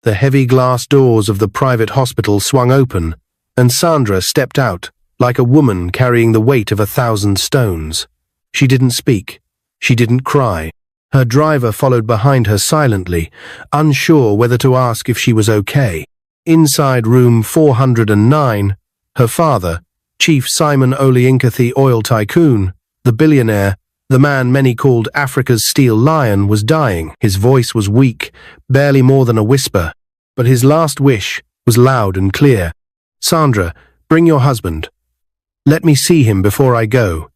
The heavy glass doors of the private hospital swung open, and Sandra stepped out, like a woman carrying the weight of 1,000 stones. She didn't speak. She didn't cry. Her driver followed behind her silently, unsure whether to ask if she was okay. Inside room 409, her father, Chief Simon Oliinkathi oil tycoon, the billionaire, the man many called Africa's steel lion, was dying. His voice was weak, barely more than a whisper, but his last wish was loud and clear. "Sandra, bring your husband. Let me see him before I go.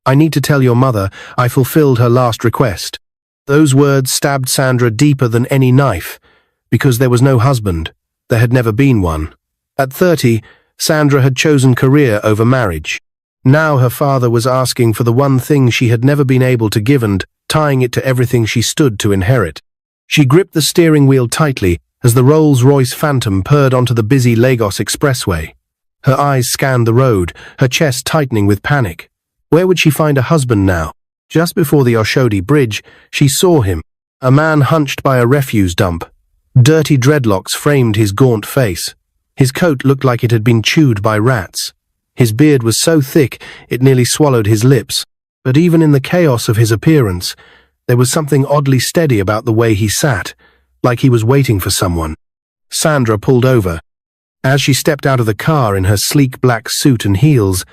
I need to tell your mother I fulfilled her last request." Those words stabbed Sandra deeper than any knife, because there was no husband. There had never been one. At 30, Sandra had chosen career over marriage. Now her father was asking for the one thing she had never been able to give and tying it to everything she stood to inherit. She gripped the steering wheel tightly as the Rolls-Royce Phantom purred onto the busy Lagos expressway. Her eyes scanned the road, her chest tightening with panic. Where would she find a husband now? Just before the Oshodi Bridge, she saw him, a man hunched by a refuse dump. Dirty dreadlocks framed his gaunt face. His coat looked like it had been chewed by rats. His beard was so thick it nearly swallowed his lips. But even in the chaos of his appearance, there was something oddly steady about the way he sat, like he was waiting for someone. Sandra pulled over. As she stepped out of the car in her sleek black suit and heels,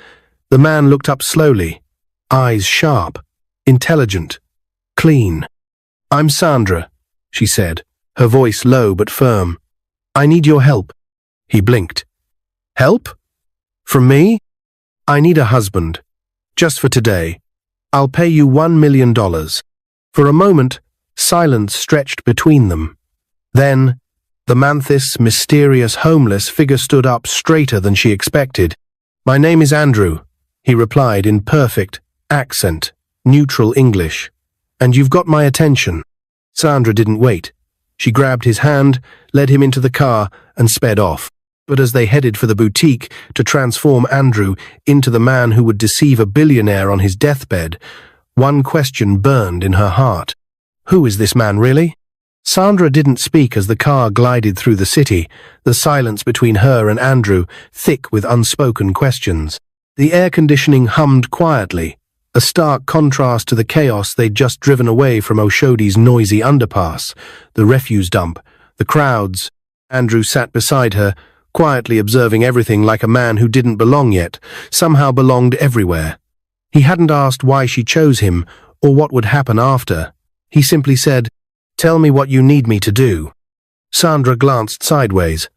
the man looked up slowly, eyes sharp, intelligent, clean. "I'm Sandra," she said, her voice low but firm. "I need your help." He blinked. "Help? From me? I need a husband. Just for today. I'll pay you $1 million. For a moment, silence stretched between them. Then, the Manthis' mysterious homeless figure stood up straighter than she expected. "My name is Andrew," he replied in perfect accent, neutral English. "And you've got my attention." Sandra didn't wait. She grabbed his hand, led him into the car, and sped off. But as they headed for the boutique to transform Andrew into the man who would deceive a billionaire on his deathbed, one question burned in her heart. Who is this man really? Sandra didn't speak as the car glided through the city, the silence between her and Andrew thick with unspoken questions. The air conditioning hummed quietly, a stark contrast to the chaos they'd just driven away from Oshodi's noisy underpass, the refuse dump, the crowds. Andrew sat beside her, quietly observing everything like a man who didn't belong yet, somehow belonged everywhere. He hadn't asked why she chose him or what would happen after. He simply said, "Tell me what you need me to do." Sandra glanced sideways.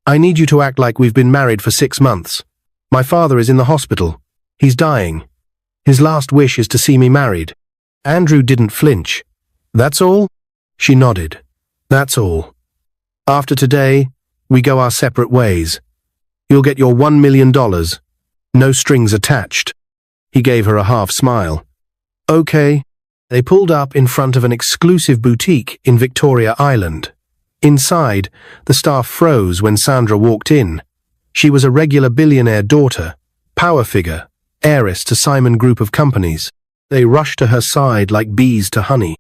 "I need you to act like we've been married for 6 months. My father is in the hospital. He's dying. His last wish is to see me married." Andrew didn't flinch. "That's all?" She nodded. "That's all. After today, we go our separate ways. You'll get your $1 million. No strings attached." He gave her a half smile. "Okay." They pulled up in front of an exclusive boutique in Victoria Island. Inside, the staff froze when Sandra walked in. She was a regular billionaire daughter, power figure, heiress to Simon Group of companies. They rushed to her side like bees to honey.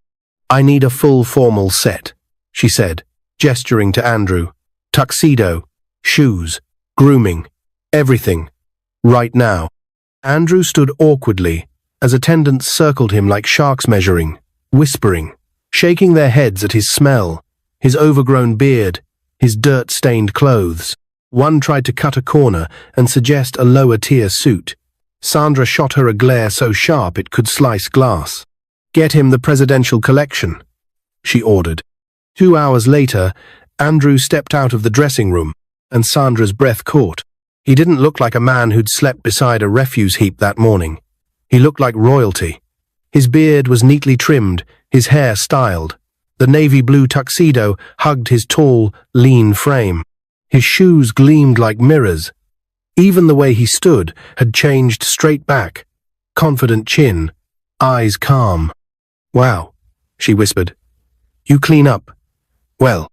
"I need a full formal set," she said, gesturing to Andrew. "Tuxedo, shoes, grooming, everything. Right now." Andrew stood awkwardly as attendants circled him like sharks measuring, whispering, shaking their heads at his smell, his overgrown beard, his dirt-stained clothes. One tried to cut a corner and suggest a lower-tier suit. Sandra shot her a glare so sharp it could slice glass. "Get him the presidential collection," she ordered. 2 hours later, Andrew stepped out of the dressing room, and Sandra's breath caught. He didn't look like a man who'd slept beside a refuse heap that morning. He looked like royalty. His beard was neatly trimmed, his hair styled. The navy blue tuxedo hugged his tall, lean frame. His shoes gleamed like mirrors. Even the way he stood had changed straight back. Confident chin, eyes calm. "Wow," she whispered. "You clean up. Well."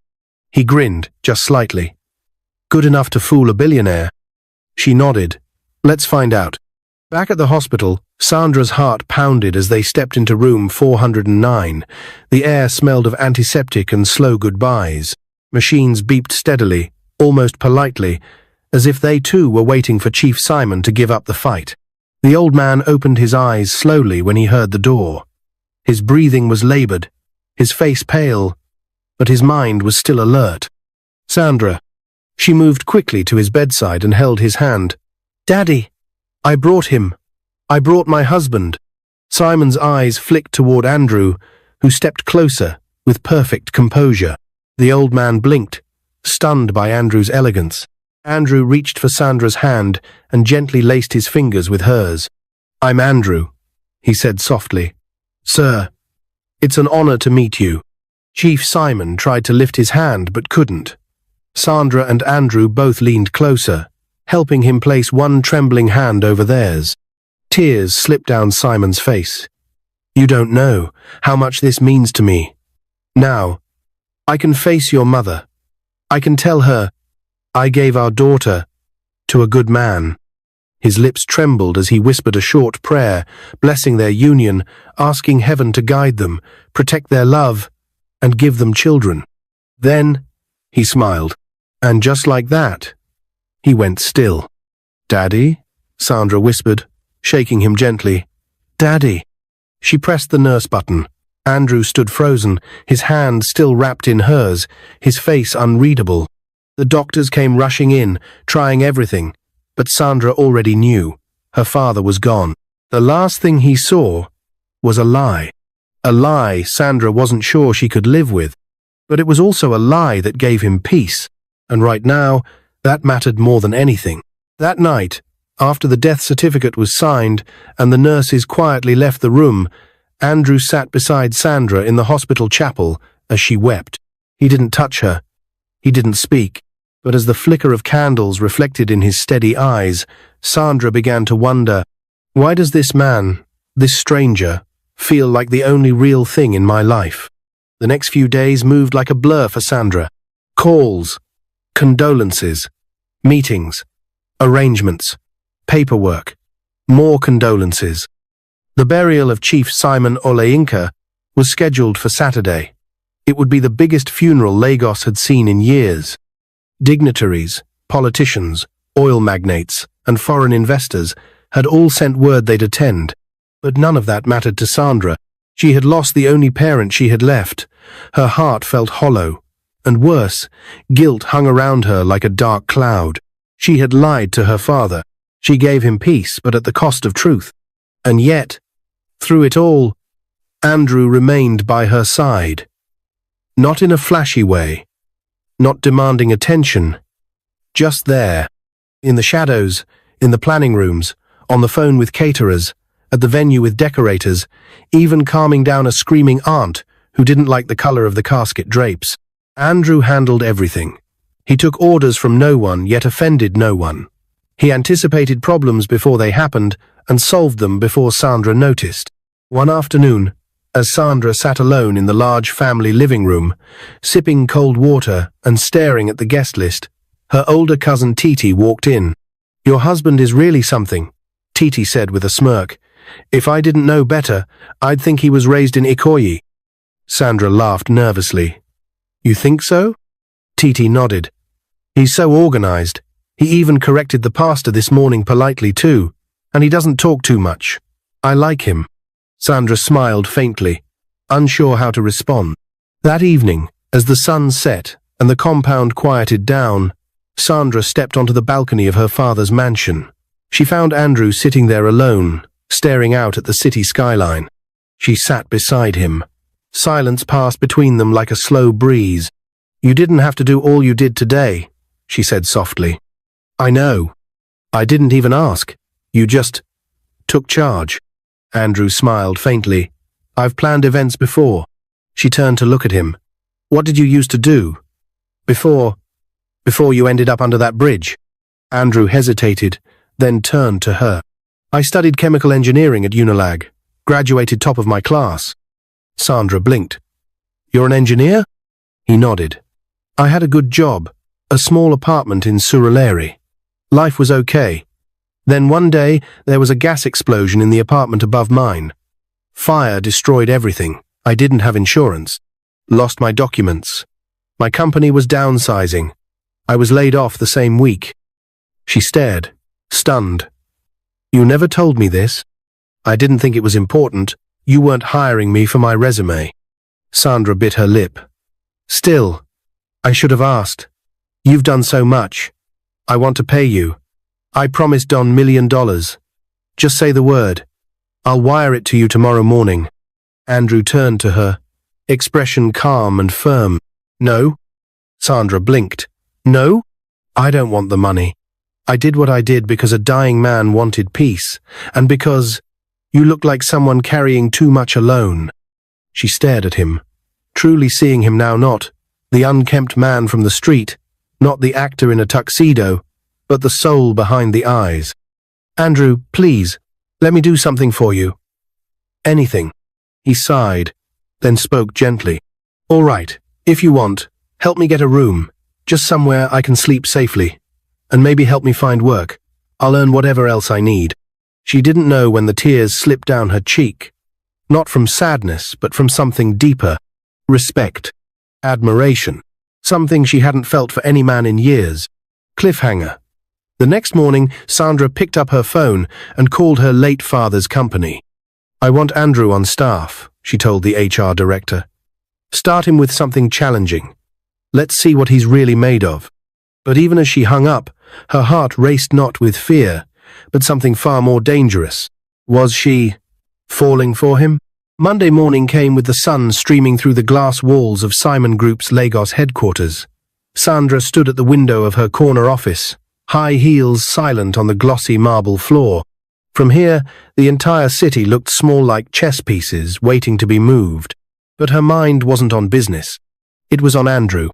He grinned, just slightly. "Good enough to fool a billionaire." She nodded. "Let's find out." Back at the hospital, Sandra's heart pounded as they stepped into room 409. The air smelled of antiseptic and slow goodbyes. Machines beeped steadily, almost politely, as if they too were waiting for Chief Simon to give up the fight. The old man opened his eyes slowly when he heard the door. His breathing was labored, his face pale, but his mind was still alert. Sandra. She moved quickly to his bedside and held his hand. "Daddy, I brought him. I brought my husband." Simon's eyes flicked toward Andrew, who stepped closer, with perfect composure. The old man blinked, stunned by Andrew's elegance. Andrew reached for Sandra's hand and gently laced his fingers with hers. "I'm Andrew," he said softly. "Sir, it's an honor to meet you." Chief Simon tried to lift his hand but couldn't. Sandra and Andrew both leaned closer, helping him place one trembling hand over theirs. Tears slipped down Simon's face. "You don't know how much this means to me. Now, I can face your mother. I can tell her I gave our daughter to a good man." His lips trembled as he whispered a short prayer, blessing their union, asking heaven to guide them, protect their love, and give them children. Then, he smiled, and just like that, he went still. "Daddy?" Sandra whispered, shaking him gently. "Daddy." She pressed the nurse button. Andrew stood frozen, his hand still wrapped in hers, his face unreadable. The doctors came rushing in, trying everything, but Sandra already knew. Her father was gone. The last thing he saw was a lie. A lie Sandra wasn't sure she could live with. But it was also a lie that gave him peace, and right now, that mattered more than anything. That night, after the death certificate was signed and the nurses quietly left the room, Andrew sat beside Sandra in the hospital chapel as she wept. He didn't touch her. He didn't speak. But as the flicker of candles reflected in his steady eyes, Sandra began to wonder, why does this man, this stranger, feel like the only real thing in my life? The next few days moved like a blur for Sandra. Calls, condolences, meetings, arrangements, paperwork, more condolences. The burial of Chief Simon Oleinka was scheduled for Saturday. It would be the biggest funeral Lagos had seen in years. Dignitaries, politicians, oil magnates, and foreign investors had all sent word they'd attend. But none of that mattered to Sandra. She had lost the only parent she had left. Her heart felt hollow. And worse, guilt hung around her like a dark cloud. She had lied to her father. She gave him peace, but at the cost of truth. And yet, through it all, Andrew remained by her side. Not in a flashy way. Not demanding attention. Just there. In the shadows, in the planning rooms, on the phone with caterers, at the venue with decorators, even calming down a screaming aunt who didn't like the color of the casket drapes. Andrew handled everything. He took orders from no one, yet offended no one. He anticipated problems before they happened and solved them before Sandra noticed. One afternoon, as Sandra sat alone in the large family living room, sipping cold water and staring at the guest list, her older cousin Titi walked in. "Your husband is really something," Titi said with a smirk. "If I didn't know better, I'd think he was raised in Ikoyi." Sandra laughed nervously. "You think so?" Titi nodded. "He's so organized. He even corrected the pastor this morning politely too, and he doesn't talk too much. I like him." Sandra smiled faintly, unsure how to respond. That evening, as the sun set and the compound quieted down, Sandra stepped onto the balcony of her father's mansion. She found Andrew sitting there alone, staring out at the city skyline. She sat beside him. Silence passed between them like a slow breeze. "You didn't have to do all you did today," she said softly. "I know. I didn't even ask. You just took charge." Andrew smiled faintly. "I've planned events before." She turned to look at him. "What did you used to do? Before you ended up under that bridge?" Andrew hesitated, then turned to her. "I studied chemical engineering at Unilag, graduated top of my class." Sandra blinked. "You're an engineer?" He nodded. "I had a good job, a small apartment in Surulere. Life was okay. Then one day, there was a gas explosion in the apartment above mine. Fire destroyed everything. I didn't have insurance. Lost my documents. My company was downsizing. I was laid off the same week. She stared, stunned. You never told me this. I didn't think it was important. You weren't hiring me for my resume. Sandra bit her lip. Still, I should have asked. You've done so much. I want to pay you. I promised Don $1 million. Just say the word. I'll wire it to you tomorrow morning. Andrew turned to her, expression calm and firm. No? Sandra blinked. No? I don't want the money. I did what I did because a dying man wanted peace, and because you look like someone carrying too much alone. She stared at him, truly seeing him now, not the unkempt man from the street, not the actor in a tuxedo, but the soul behind the eyes. Andrew, please, let me do something for you. Anything. He sighed, then spoke gently. All right, if you want, help me get a room, just somewhere I can sleep safely, and maybe help me find work. I'll earn whatever else I need. She didn't know when the tears slipped down her cheek, not from sadness, but from something deeper, respect, admiration, something she hadn't felt for any man in years. Cliffhanger. The next morning, Sandra picked up her phone and called her late father's company. I want Andrew on staff, she told the HR director. Start him with something challenging. Let's see what he's really made of. But even as she hung up, her heart raced not with fear, but something far more dangerous. Was she falling for him? Monday morning came with the sun streaming through the glass walls of Simon Group's Lagos headquarters. Sandra stood at the window of her corner office, high heels silent on the glossy marble floor. From here, the entire city looked small like chess pieces waiting to be moved. But her mind wasn't on business. It was on Andrew,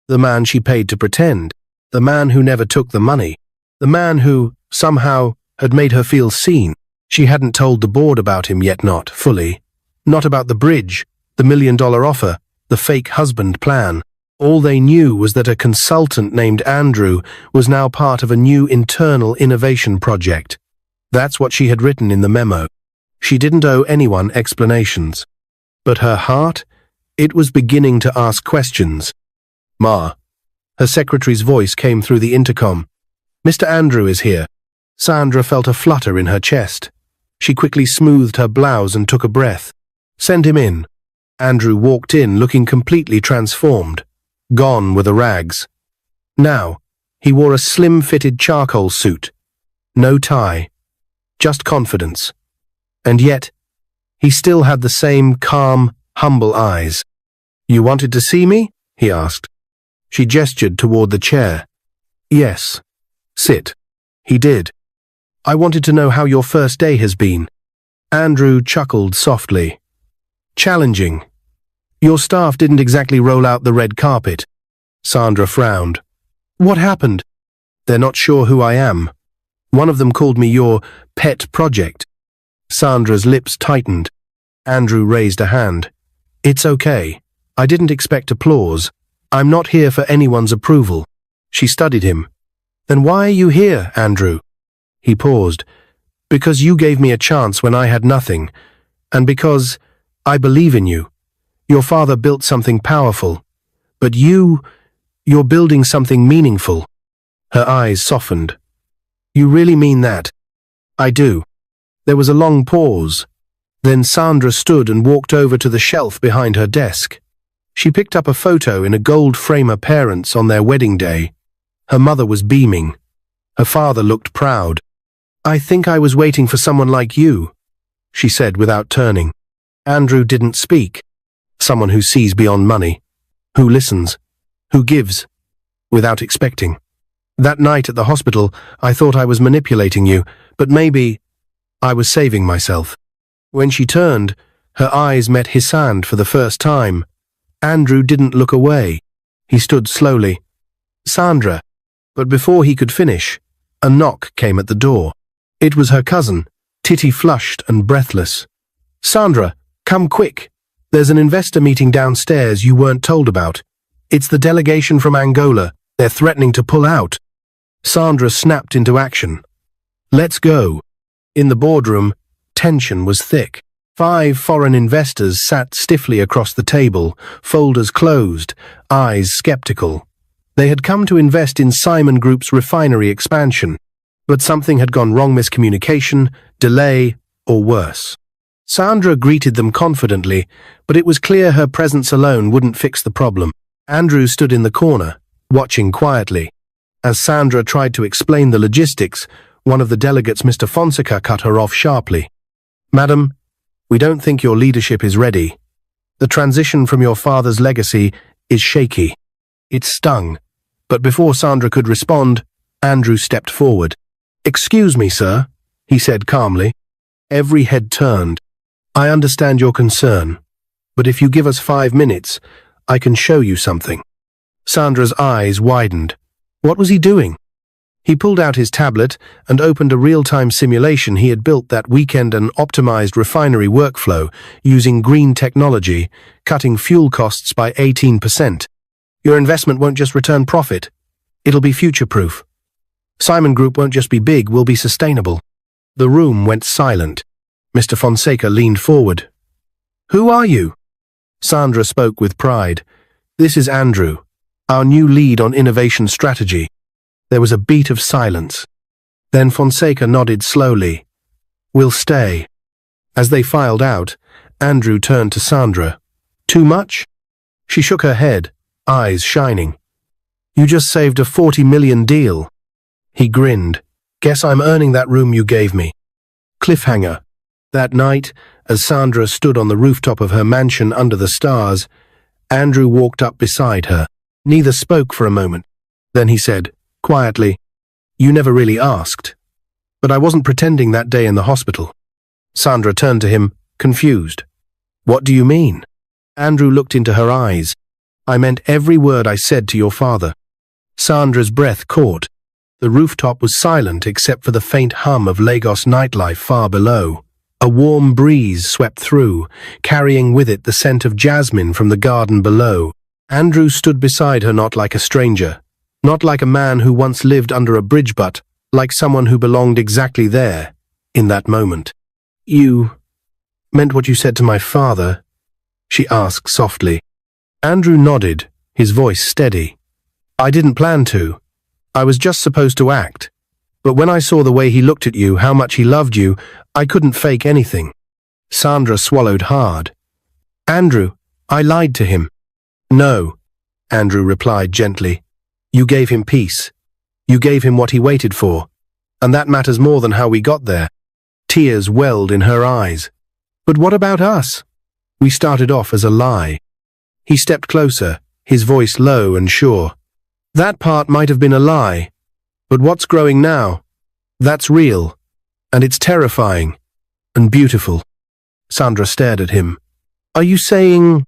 the man she paid to pretend, the man who never took the money, the man who, somehow, had made her feel seen. She hadn't told the board about him yet, not fully. Not about the bridge, the $1 million offer, the fake husband plan. All they knew was that a consultant named Andrew was now part of a new internal innovation project. That's what she had written in the memo. She didn't owe anyone explanations. But her heart, it was beginning to ask questions. Ma. Her secretary's voice came through the intercom. Mr. Andrew is here. Sandra felt a flutter in her chest. She quickly smoothed her blouse and took a breath. Send him in. Andrew walked in looking completely transformed, gone were the rags. Now, he wore a slim-fitted charcoal suit. No tie. Just confidence. And yet, he still had the same calm, humble eyes. You wanted to see me? He asked. She gestured toward the chair. Yes. Sit. He did. I wanted to know how your first day has been. Andrew chuckled softly. Challenging. Your staff didn't exactly roll out the red carpet. Sandra frowned. What happened? They're not sure who I am. One of them called me your pet project. Sandra's lips tightened. Andrew raised a hand. It's okay. I didn't expect applause. I'm not here for anyone's approval. She studied him. Then why are you here, Andrew? He paused. Because you gave me a chance when I had nothing, and because I believe in you. Your father built something powerful, but you're building something meaningful. Her eyes softened. You really mean that? I do. There was a long pause. Then Sandra stood and walked over to the shelf behind her desk. She picked up a photo in a gold frame of parents on their wedding day. Her mother was beaming. Her father looked proud. I think I was waiting for someone like you, she said without turning. Andrew didn't speak. Someone who sees beyond money, who listens, who gives, without expecting. That night at the hospital, I thought I was manipulating you, but maybe I was saving myself. When she turned, her eyes met his hand for the first time. Andrew didn't look away. He stood slowly. Sandra. But before he could finish, a knock came at the door. It was her cousin, Titty flushed and breathless. Sandra, come quick. There's an investor meeting downstairs you weren't told about. It's the delegation from Angola. They're threatening to pull out. Sandra snapped into action. Let's go. In the boardroom, tension was thick. 5 foreign investors sat stiffly across the table, folders closed, eyes skeptical. They had come to invest in Simon Group's refinery expansion, but something had gone wrong: miscommunication, delay, or worse. Sandra greeted them confidently, but it was clear her presence alone wouldn't fix the problem. Andrew stood in the corner, watching quietly. As Sandra tried to explain the logistics, one of the delegates, Mr. Fonseca, cut her off sharply. "Madam, we don't think your leadership is ready. The transition from your father's legacy is shaky." It stung, but before Sandra could respond, Andrew stepped forward. "Excuse me, sir," he said calmly. Every head turned. "I understand your concern, but if you give us 5 minutes, I can show you something." Sandra's eyes widened. What was he doing? He pulled out his tablet and opened a real-time simulation he had built that weekend, an optimized refinery workflow using green technology, cutting fuel costs by 18%. "Your investment won't just return profit, it'll be future-proof. Simon Group won't just be big, we'll be sustainable." The room went silent. Mr. Fonseca leaned forward. "Who are you?" Sandra spoke with pride. "This is Andrew, our new lead on innovation strategy." There was a beat of silence. Then Fonseca nodded slowly. "We'll stay." As they filed out, Andrew turned to Sandra. "Too much?" She shook her head, eyes shining. "You just saved a 40 million deal." He grinned. "Guess I'm earning that room you gave me." Cliffhanger. That night, as Sandra stood on the rooftop of her mansion under the stars, Andrew walked up beside her. Neither spoke for a moment. Then he said, quietly, "You never really asked. But I wasn't pretending that day in the hospital." Sandra turned to him, confused. "What do you mean?" Andrew looked into her eyes. "I meant every word I said to your father." Sandra's breath caught. The rooftop was silent except for the faint hum of Lagos nightlife far below. A warm breeze swept through, carrying with it the scent of jasmine from the garden below. Andrew stood beside her, not like a stranger, not like a man who once lived under a bridge, but like someone who belonged exactly there, in that moment. "You meant what you said to my father?" she asked softly. Andrew nodded, his voice steady. "I didn't plan to. I was just supposed to act. But when I saw the way he looked at you, how much he loved you, I couldn't fake anything." Sandra swallowed hard. "Andrew, I lied to him." "No," Andrew replied gently. "You gave him peace. You gave him what he waited for. And that matters more than how we got there." Tears welled in her eyes. "But what about us? We started off as a lie." He stepped closer, his voice low and sure. "That part might have been a lie. But what's growing now? That's real. And it's terrifying. And beautiful." Sandra stared at him. "Are you saying—"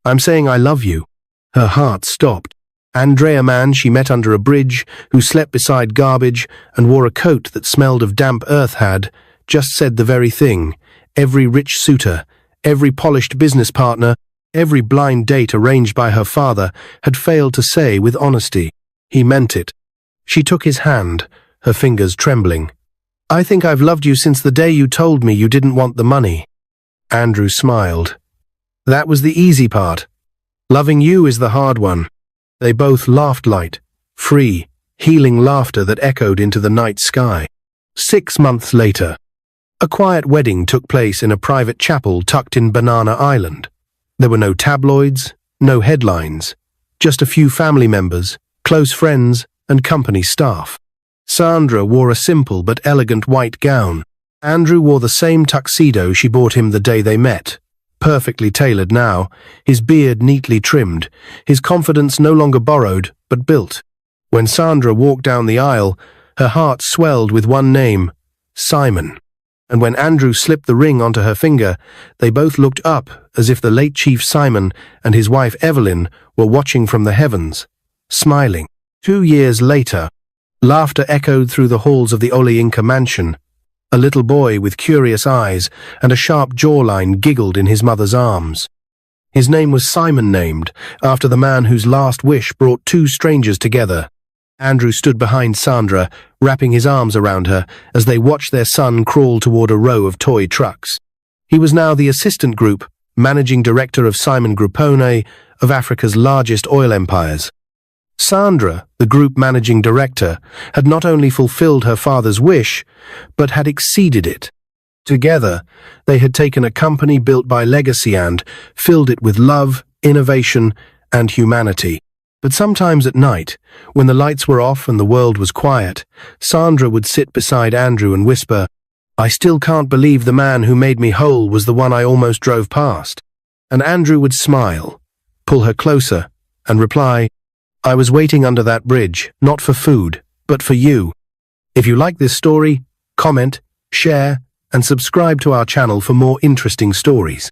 "I'm saying I love you." Her heart stopped. Andrea, man she met under a bridge, who slept beside garbage and wore a coat that smelled of damp earth, had just said the very thing. Every rich suitor, every polished business partner, every blind date arranged by her father had failed to say with honesty. He meant it. She took his hand, her fingers trembling. "I think I've loved you since the day you told me you didn't want the money." Andrew smiled. "That was the easy part. Loving you is the hard one." They both laughed light, free, healing laughter that echoed into the night sky. 6 months later, a quiet wedding took place in a private chapel tucked in Banana Island. There were no tabloids, no headlines, just a few family members, close friends, and company staff. Sandra wore a simple but elegant white gown. Andrew wore the same tuxedo she bought him the day they met, perfectly tailored now, his beard neatly trimmed, his confidence no longer borrowed but built. When Sandra walked down the aisle, her heart swelled with one name, Simon. And when Andrew slipped the ring onto her finger, they both looked up as if the late Chief Simon and his wife Evelyn were watching from the heavens, smiling. 2 years later, laughter echoed through the halls of the Olayinka mansion. A little boy with curious eyes and a sharp jawline giggled in his mother's arms. His name was Simon, named after the man whose last wish brought 2 strangers together. Andrew stood behind Sandra, wrapping his arms around her as they watched their son crawl toward a row of toy trucks. He was now the assistant group managing director of Simon Groupone of Africa's largest oil empires. Sandra, the group managing director, had not only fulfilled her father's wish, but had exceeded it. Together, they had taken a company built by legacy and filled it with love, innovation, and humanity. But sometimes at night, when the lights were off and the world was quiet, Sandra would sit beside Andrew and whisper, "I still can't believe the man who made me whole was the one I almost drove past." And Andrew would smile, pull her closer, and reply, "I was waiting under that bridge, not for food, but for you." If you like this story, comment, share, and subscribe to our channel for more interesting stories.